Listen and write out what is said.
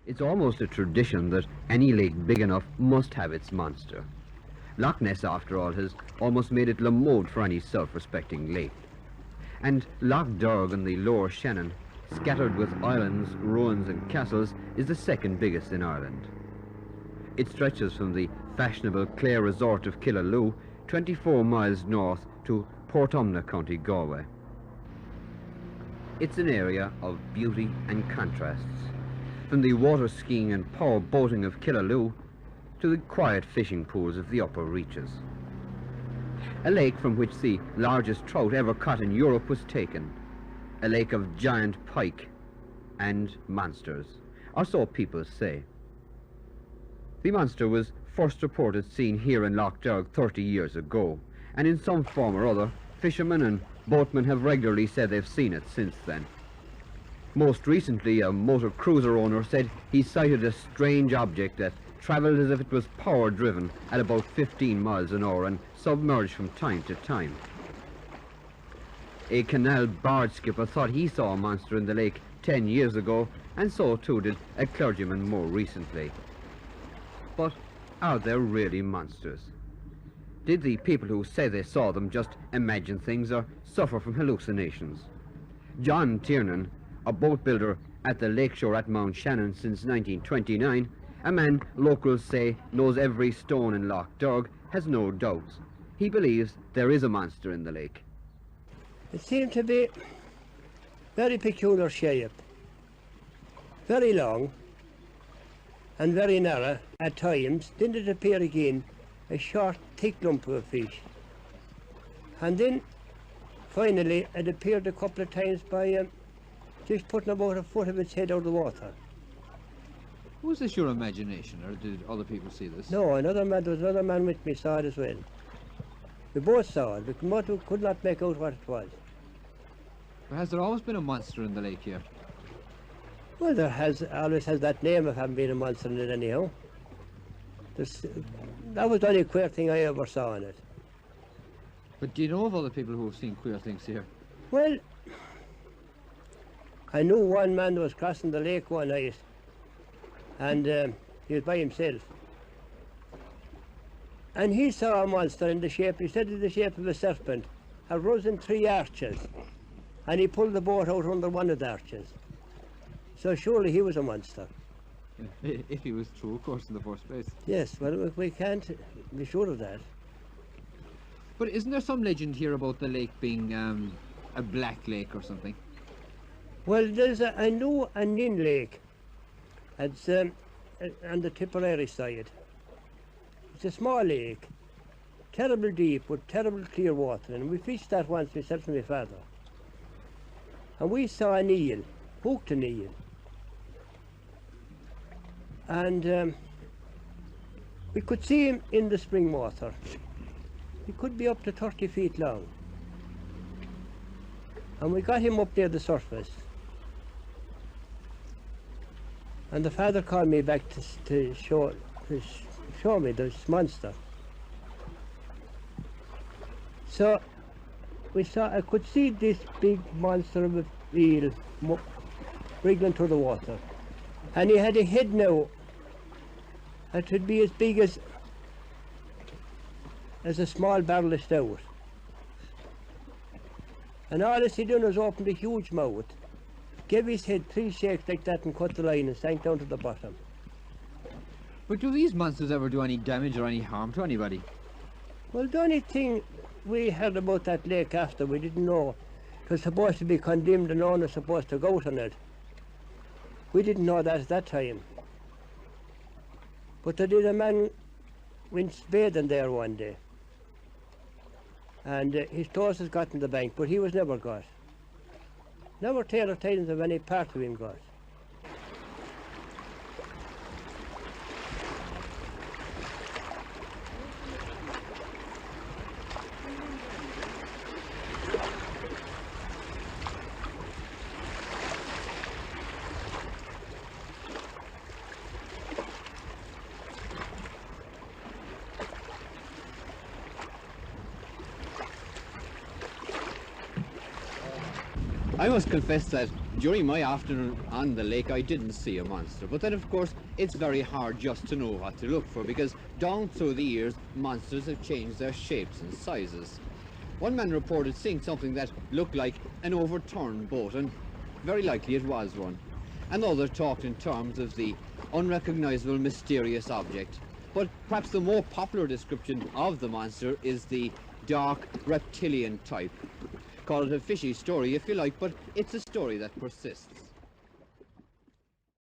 It's almost a tradition that any lake big enough must have its monster. Loch Ness, after all, has almost made it la mode for any self-respecting lake. And Lough Derg in the lower Shannon, scattered with islands, ruins and castles, is the second biggest in Ireland. It stretches from the fashionable Clare resort of Killaloe 24 miles north to Portumna, County Galway. It's an area of beauty and contrasts, from the water skiing and power boating of Killaloe to the quiet fishing pools of the upper reaches. A lake from which the largest trout ever caught in Europe was taken, a lake of giant pike and monsters, or so people say. The monster was first reported seen here in Lough Derg 30 years ago, and in some form or other, fishermen and boatmen have regularly said they've seen it since then. Most recently, a motor cruiser owner said he sighted a strange object that travelled as if it was power-driven at about 15 miles an hour and submerged from time to time. A canal barge skipper thought he saw a monster in the lake 10 years ago, and so too did a clergyman more recently. But are there really monsters? Did the people who say they saw them just imagine things or suffer from hallucinations? John Tiernan, a boat builder at the lakeshore at Mount Shannon since 1929, a man locals say knows every stone in Lough Derg, has no doubts. He believes there is a monster in the lake. It seemed to be very peculiar shape, very long and very narrow at times. Then it appeared again a short, thick lump of a fish. And then finally it appeared a couple of times by just putting about a foot of its head out of the water. Was this your imagination, or did other people see this? No, there was another man with me saw it as well. We both saw it, but we could not make out what it was. But has there always been a monster in the lake here? Well, there always has that name of having been a monster in it anyhow. That was the only queer thing I ever saw in it. But do you know of other people who have seen queer things here? Well, I knew one man that was crossing the lake one night, and he was by himself. And he saw a monster in the shape, he said in the shape of a serpent, arose in 3 arches, and he pulled the boat out under one of the arches. So surely he was a monster. If he was true, of course, in the first place. Yes, well, we can't be sure of that. But isn't there some legend here about the lake being a black lake or something? Well, I know a Nin lake. It's on the Tipperary side. It's a small lake, terrible deep with terrible clear water, and we fished that once myself and my father. And we saw an eel, hooked an eel. And we could see him in the spring water. He could be up to 30 feet long. And we got him up near the surface. And the father called me back to show me this monster. So I could see this big monster of an eel wriggling through the water. And he had a head now that would be as big as a small barrel of stout. And all he done was opened a huge mouth, gave his head 3 shakes like that and cut the line and sank down to the bottom. But do these monsters ever do any damage or any harm to anybody? Well, the only thing we heard about that lake after, we didn't know. It was supposed to be condemned and no one was supposed to go out on it. We didn't know that at that time. But there did a man went bathing there one day. And his clothes has got in the bank, but he was never got. Never tale of tidings of any part of him got. I must confess that During my afternoon on the lake I didn't see a monster, but then of course it's very hard just to know what to look for, because down through the years monsters have changed their shapes and sizes. One man reported seeing something that looked like an overturned boat, and very likely it was one. Another talked in terms of the unrecognisable mysterious object, but perhaps the more popular description of the monster is the dark reptilian type. Call it a fishy story if you like, but it's a story that persists.